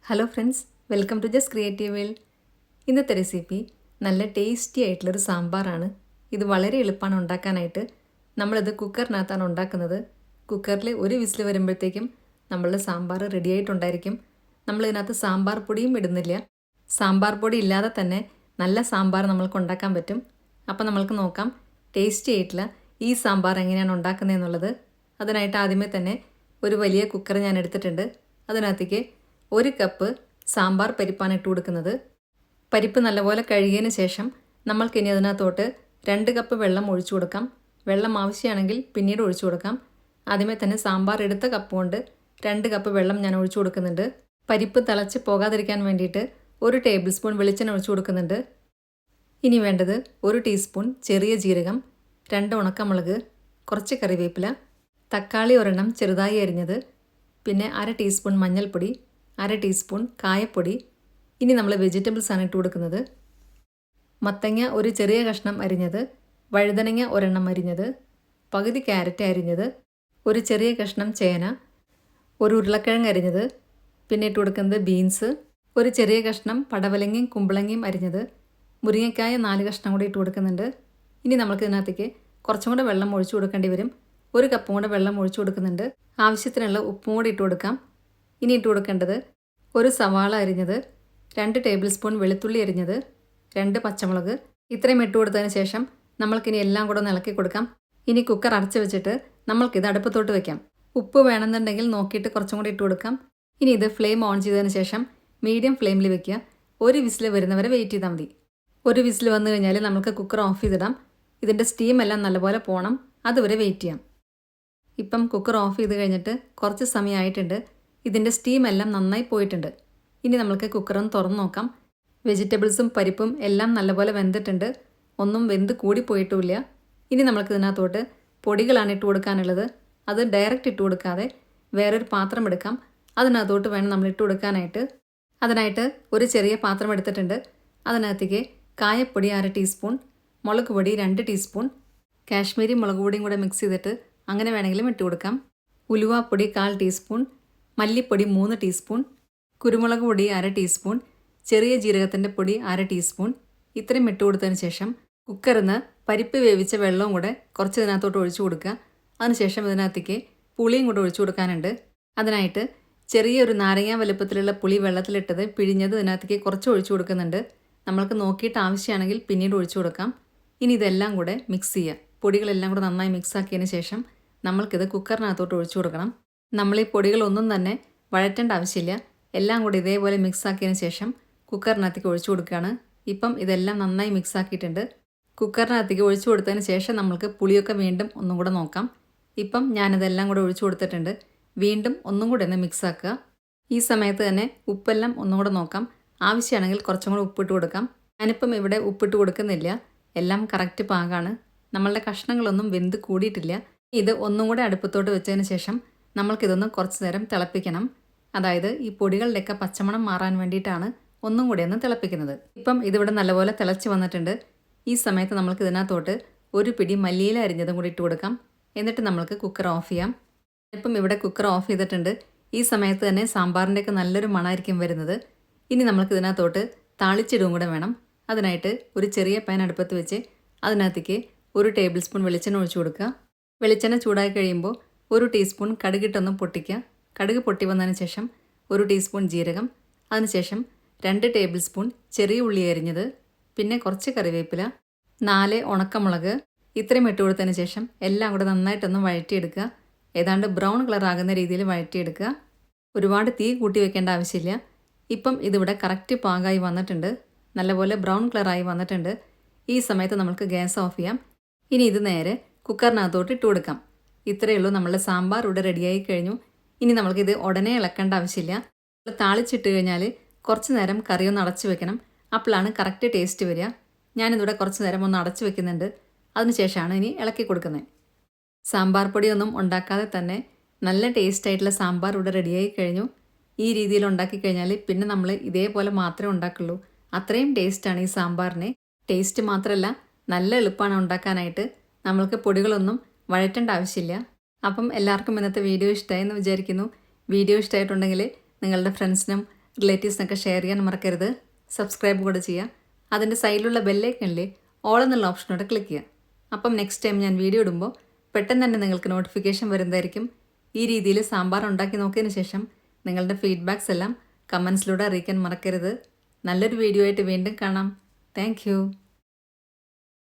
Hello friends, welcome to just creative world. ഇന്നത്തെ recipe നല്ല tasty ആയിട്ടുള്ളൊരു സാമ്പാറാണ്. ഇത് വളരെ എളുപ്പമാണ് ഉണ്ടാക്കാനായിട്ട്. നമ്മളിത് കുക്കറിനകത്താണ് ഉണ്ടാക്കുന്നത്. കുക്കറിൽ ഒരു വിസിൽ വരുമ്പോഴത്തേക്കും നമ്മളുടെ സാമ്പാർ റെഡി ആയിട്ടുണ്ടായിരിക്കും. നമ്മളിതിനകത്ത് സാമ്പാർ പൊടിയും ഇടുന്നില്ല. സാമ്പാർ പൊടി ഇല്ലാതെ തന്നെ നല്ല സാമ്പാർ നമ്മൾക്ക് ഉണ്ടാക്കാൻ പറ്റും. അപ്പോൾ നമ്മൾക്ക് നോക്കാം ടേസ്റ്റി ആയിട്ടുള്ള ഈ സാമ്പാർ എങ്ങനെയാണ് ഉണ്ടാക്കുന്നതെന്നുള്ളത്. അതിനായിട്ട് ആദ്യമേ തന്നെ ഒരു വലിയ കുക്കർ ഞാൻ എടുത്തിട്ടുണ്ട്. അതിനകത്തേക്ക് 1 കപ്പ് സാമ്പാർ പരിപ്പാണ് ഇട്ട് കൊടുക്കുന്നത്. പരിപ്പ് നല്ലപോലെ കഴുകിയതിന് ശേഷം നമ്മൾക്കിനി അതിനകത്തോട്ട് 2 കപ്പ് വെള്ളം ഒഴിച്ചു കൊടുക്കാം. വെള്ളം ആവശ്യമാണെങ്കിൽ പിന്നീട് ഒഴിച്ചു കൊടുക്കാം. ആദ്യമേ തന്നെ സാമ്പാർ എടുത്ത കപ്പ് കൊണ്ട് 2 കപ്പ് വെള്ളം ഞാൻ ഒഴിച്ചു കൊടുക്കുന്നുണ്ട്. പരിപ്പ് തിളച്ച് പോകാതിരിക്കാൻ വേണ്ടിയിട്ട് 1 ടേബിൾ സ്പൂൺ വെളിച്ചെണ്ണ ഒഴിച്ചു കൊടുക്കുന്നുണ്ട്. ഇനി വേണ്ടത് 1 ടീസ്പൂൺ ചെറിയ ജീരകം, 2 ഉണക്കമുളക്, കുറച്ച് കറിവേപ്പില, തക്കാളി ഒരെണ്ണം ചെറുതായി അരിഞ്ഞത്, പിന്നെ 1/2 ടീസ്പൂൺ മഞ്ഞൾപ്പൊടി, 1/2 ടീസ്പൂൺ കായപ്പൊടി. ഇനി നമ്മൾ വെജിറ്റബിൾസ് ആണ് ഇട്ട് കൊടുക്കുന്നത്. മത്തങ്ങ ഒരു ചെറിയ കഷ്ണം അരിഞ്ഞത്, വഴുതനങ്ങ ഒരെണ്ണം അരിഞ്ഞത്, പകുതി ക്യാരറ്റ് അരിഞ്ഞത്, ഒരു ചെറിയ കഷ്ണം ചേന, ഒരു ഉരുളക്കിഴങ്ങ് അരിഞ്ഞത്, പിന്നെ ഇട്ട് കൊടുക്കുന്നത് ബീൻസ്, ഒരു ചെറിയ കഷ്ണം പടവലങ്ങയും കുമ്പളങ്ങയും അരിഞ്ഞത്, മുരിങ്ങക്കായ 4 കഷ്ണം കൂടി ഇട്ട് കൊടുക്കുന്നുണ്ട്. ഇനി നമുക്ക് ഇതിനകത്തേക്ക് കുറച്ചും കൂടെ വെള്ളം ഒഴിച്ചു കൊടുക്കേണ്ടി വരും. 1 കപ്പും കൂടെ വെള്ളം ഒഴിച്ചു കൊടുക്കുന്നുണ്ട്. ആവശ്യത്തിനുള്ള ഉപ്പും കൂടി ഇട്ട് കൊടുക്കാം. ഇനി ഇട്ട് കൊടുക്കേണ്ടത് ഒരു സവാള അരിഞ്ഞത്, 2 ടേബിൾ സ്പൂൺ വെളുത്തുള്ളി അരിഞ്ഞത്, 2 പച്ചമുളക്. ഇത്രയും ഇട്ട് കൊടുത്തതിന് ശേഷം നമ്മൾക്കിനി എല്ലാം കൂടെ ഒന്ന് ഇളക്കി കൊടുക്കാം. ഇനി കുക്കർ അടച്ചു വെച്ചിട്ട് നമ്മൾക്കിത് അടുപ്പത്തോട്ട് വെക്കാം. ഉപ്പ് വേണമെന്നുണ്ടെങ്കിൽ നോക്കിയിട്ട് കുറച്ചും കൂടി ഇട്ട് കൊടുക്കാം. ഇനി ഇത് ഫ്ലെയിം ഓൺ ചെയ്തതിന് ശേഷം മീഡിയം ഫ്ലെയിമിൽ വെക്കുക. 1 വിസിൽ വരുന്നവരെ വെയിറ്റ് ചെയ്താൽ മതി. 1 വിസിൽ വന്നു കഴിഞ്ഞാൽ നമുക്ക് കുക്കർ ഓഫ് ചെയ്തിടാം. ഇതിൻ്റെ സ്റ്റീം എല്ലാം നല്ലപോലെ പോകണം, അതുവരെ വെയിറ്റ് ചെയ്യാം. ഇപ്പം കുക്കർ ഓഫ് ചെയ്ത് കഴിഞ്ഞിട്ട് കുറച്ച് സമയമായിട്ടുണ്ട്. ഇതിൻ്റെ സ്റ്റീം എല്ലാം നന്നായി പോയിട്ടുണ്ട്. ഇനി നമുക്ക് കുക്കറൊന്ന് തുറന്ന് നോക്കാം. വെജിറ്റബിൾസും പരിപ്പും എല്ലാം നല്ലപോലെ വെന്തിട്ടുണ്ട്. ഒന്നും വെന്ത് കൂടിപ്പോയിട്ടുമില്ല. ഇനി നമുക്ക് ഇതിനകത്തോട്ട് പൊടികളാണ് ഇട്ട് കൊടുക്കാനുള്ളത്. അത് ഡയറക്റ്റ് ഇട്ട് കൊടുക്കാതെ വേറൊരു പാത്രം എടുക്കാം. അതിനകത്തോട്ട് വേണം നമ്മൾ ഇട്ട് കൊടുക്കാനായിട്ട്. അതിനായിട്ട് ഒരു ചെറിയ പാത്രം എടുത്തിട്ടുണ്ട്. അതിനകത്തേക്ക് കായപ്പൊടി 1/2 ടീസ്പൂൺ, മുളക് പൊടി 2 ടീസ്പൂൺ, കാശ്മീരി മുളക് പൊടിയും കൂടെ മിക്സ് ചെയ്തിട്ട് അങ്ങനെ വേണമെങ്കിലും ഇട്ട് കൊടുക്കാം. ഉലുവാപ്പൊടി 1/4 ടീസ്പൂൺ, മല്ലിപ്പൊടി 3 ടീസ്പൂൺ, കുരുമുളക് പൊടി 1/2 ടീസ്പൂൺ, ചെറിയ ജീരകത്തിൻ്റെ പൊടി 1/2 ടീസ്പൂൺ. ഇത്രയും ഇട്ട് കൊടുത്തതിന് ശേഷം കുക്കറിൽ നിന്ന് പരിപ്പ് വേവിച്ച വെള്ളവും കൂടെ കുറച്ച് ഇതിനകത്തോട്ട് ഒഴിച്ചു കൊടുക്കുക. അതിനുശേഷം ഇതിനകത്തേക്ക് പുളിയും കൂടെ ഒഴിച്ചു കൊടുക്കാനുണ്ട്. അതിനായിട്ട് ചെറിയൊരു നാരങ്ങ വലുപ്പത്തിലുള്ള പുളി വെള്ളത്തിലിട്ടത് പിഴിഞ്ഞത് ഇതിനകത്തേക്ക് കുറച്ച് ഒഴിച്ചു കൊടുക്കുന്നുണ്ട്. നമ്മൾക്ക് നോക്കിയിട്ട് ആവശ്യമാണെങ്കിൽ പിന്നീട് ഒഴിച്ചു കൊടുക്കാം. ഇനി ഇതെല്ലാം കൂടെ മിക്സ് ചെയ്യുക. പൊടികളെല്ലാം കൂടെ നന്നായി മിക്സ് ആക്കിയതിന് ശേഷം നമ്മൾക്കിത് കുക്കറിനകത്തോട്ട് ഒഴിച്ചു കൊടുക്കണം. നമ്മൾ ഈ പൊടികളൊന്നും തന്നെ വഴറ്റേണ്ട ആവശ്യമില്ല. എല്ലാം കൂടി ഇതേപോലെ മിക്സ് ആക്കിയതിന് ശേഷം കുക്കറിനകത്തേക്ക് ഒഴിച്ചു കൊടുക്കുകയാണ്. ഇപ്പം ഇതെല്ലാം നന്നായി മിക്സ് ആക്കിയിട്ടുണ്ട്. കുക്കറിനകത്തേക്ക് ഒഴിച്ചു കൊടുത്തതിന് ശേഷം നമ്മൾക്ക് പുളിയൊക്കെ വീണ്ടും ഒന്നും കൂടെ നോക്കാം. ഇപ്പം ഞാനിതെല്ലാം കൂടെ ഒഴിച്ചു കൊടുത്തിട്ടുണ്ട്. വീണ്ടും ഒന്നും കൂടെ ഒന്ന് മിക്സ് ആക്കുക. ഈ സമയത്ത് തന്നെ ഉപ്പെല്ലാം ഒന്നും കൂടെ നോക്കാം. ആവശ്യമാണെങ്കിൽ കുറച്ചും കൂടെ ഉപ്പിട്ട് കൊടുക്കാം. ഞാനിപ്പം ഇവിടെ ഉപ്പിട്ട് കൊടുക്കുന്നില്ല. എല്ലാം കറക്റ്റ് പാകമാണ്. നമ്മളുടെ കഷ്ണങ്ങളൊന്നും വെന്ത് കൂടിയിട്ടില്ല. ഇത് ഒന്നും കൂടെ അടുപ്പത്തോട്ട് വെച്ചതിന് ശേഷം നമ്മൾക്കിതൊന്ന് കുറച്ച് നേരം തിളപ്പിക്കണം. അതായത് ഈ പൊടികളുടെയൊക്കെ പച്ചമണം മാറാൻ വേണ്ടിയിട്ടാണ് ഒന്നും കൂടി ഒന്ന് തിളപ്പിക്കുന്നത്. ഇപ്പം ഇതിവിടെ നല്ലപോലെ തിളച്ച് വന്നിട്ടുണ്ട്. ഈ സമയത്ത് നമ്മൾക്ക് ഇതിനകത്തോട്ട് ഒരു പിടി മല്ലിയില അരിഞ്ഞതും കൂടി ഇട്ട് കൊടുക്കാം. എന്നിട്ട് നമ്മൾക്ക് കുക്കർ ഓഫ് ചെയ്യാം. ഇപ്പം ഇവിടെ കുക്കർ ഓഫ് ചെയ്തിട്ടുണ്ട്. ഈ സമയത്ത് തന്നെ സാമ്പാറിൻ്റെയൊക്കെ നല്ലൊരു മണമായിരിക്കും വരുന്നത്. ഇനി നമ്മൾക്ക് ഇതിനകത്തോട്ട് താളിച്ചിടും കൂടെ വേണം. അതിനായിട്ട് ഒരു ചെറിയ പാൻ അടുപ്പത്ത് വെച്ച് അതിനകത്തേക്ക് 1 ടേബിൾ സ്പൂൺ വെളിച്ചെണ്ണ ഒഴിച്ചു കൊടുക്കുക. വെളിച്ചെണ്ണ ചൂടായി കഴിയുമ്പോൾ 1 ടീസ്പൂൺ കടുകിട്ടൊന്നും പൊട്ടിക്കുക. കടുക് പൊട്ടി വന്നതിന് ശേഷം 1 ടീസ്പൂൺ ജീരകം, അതിനുശേഷം 2 ടേബിൾ സ്പൂൺ ചെറിയ ഉള്ളി അരിഞ്ഞത്, പിന്നെ കുറച്ച് കറിവേപ്പില, 4 ഉണക്കമുളക്. ഇത്രയും ഇട്ട് കൊടുത്തതിന് ശേഷം എല്ലാം കൂടെ നന്നായിട്ടൊന്ന് വഴറ്റിയെടുക്കുക. ഏതാണ്ട് ബ്രൗൺ കളർ ആകുന്ന രീതിയിൽ വഴറ്റിയെടുക്കുക. ഒരുപാട് തീ കൂട്ടി വെക്കേണ്ട ആവശ്യമില്ല. ഇപ്പം ഇതിവിടെ കറക്റ്റ് പാകമായി വന്നിട്ടുണ്ട്. നല്ലപോലെ ബ്രൗൺ കളറായി വന്നിട്ടുണ്ട്. ഈ സമയത്ത് നമുക്ക് ഗ്യാസ് ഓഫ് ചെയ്യാം. ഇനി ഇത് നേരെ കുക്കറിനകത്തോട്ട് ഇട്ട് കൊടുക്കാം. ഇത്രയേ ഉള്ളൂ, നമ്മളുടെ സാമ്പാർ ഇവിടെ റെഡിയായി കഴിഞ്ഞു. ഇനി നമുക്കിത് ഉടനെ ഇളക്കേണ്ട ആവശ്യമില്ല. താളിച്ചിട്ട് കഴിഞ്ഞാൽ കുറച്ച് നേരം കറിയൊന്ന് അടച്ചു വെക്കണം. അപ്പോഴാണ് കറക്റ്റ് ടേസ്റ്റ് വരിക. ഞാനിതിവിടെ കുറച്ച് നേരം ഒന്ന് അടച്ചു വെക്കുന്നുണ്ട്. അതിനുശേഷമാണ് ഇനി ഇളക്കി കൊടുക്കുന്നത്. സാമ്പാർ പൊടിയൊന്നും ഉണ്ടാക്കാതെ തന്നെ നല്ല ടേസ്റ്റ് ആയിട്ടുള്ള സാമ്പാർ ഇവിടെ റെഡിയായി കഴിഞ്ഞു. ഈ രീതിയിൽ ഉണ്ടാക്കി കഴിഞ്ഞാൽ പിന്നെ നമ്മൾ ഇതേപോലെ മാത്രമേ ഉണ്ടാക്കുള്ളൂ. അത്രയും ടേസ്റ്റാണ് ഈ സാമ്പാറിന്. ടേസ്റ്റ് മാത്രമല്ല, നല്ല എളുപ്പമാണ് ഉണ്ടാക്കാനായിട്ട്. നമ്മൾക്ക് പൊടികളൊന്നും വഴറ്റേണ്ട ആവശ്യമില്ല. അപ്പം എല്ലാവർക്കും ഇന്നത്തെ വീഡിയോ ഇഷ്ടമായി എന്ന് വിചാരിക്കുന്നു. വീഡിയോ ഇഷ്ടമായിട്ടുണ്ടെങ്കിൽ നിങ്ങളുടെ ഫ്രണ്ട്സിനും റിലേറ്റീവ്സിനൊക്കെ ഷെയർ ചെയ്യാൻ മറക്കരുത്. സബ്സ്ക്രൈബ് കൂടെ ചെയ്യുക. അതിൻ്റെ സൈഡിലുള്ള ബെല്ലൈക്കണിൽ ഓൾ എന്നുള്ള ഓപ്ഷനോടെ ക്ലിക്ക് ചെയ്യുക. അപ്പം നെക്സ്റ്റ് ടൈം ഞാൻ വീഡിയോ ഇടുമ്പോൾ പെട്ടെന്ന് തന്നെ നിങ്ങൾക്ക് നോട്ടിഫിക്കേഷൻ വരുന്നതായിരിക്കും. ഈ രീതിയിൽ സാമ്പാർ ഉണ്ടാക്കി നോക്കിയതിന് ശേഷം നിങ്ങളുടെ ഫീഡ്ബാക്സ് എല്ലാം കമൻസിലൂടെ അറിയിക്കാൻ മറക്കരുത്. നല്ലൊരു വീഡിയോ ആയിട്ട് വീണ്ടും കാണാം. താങ്ക്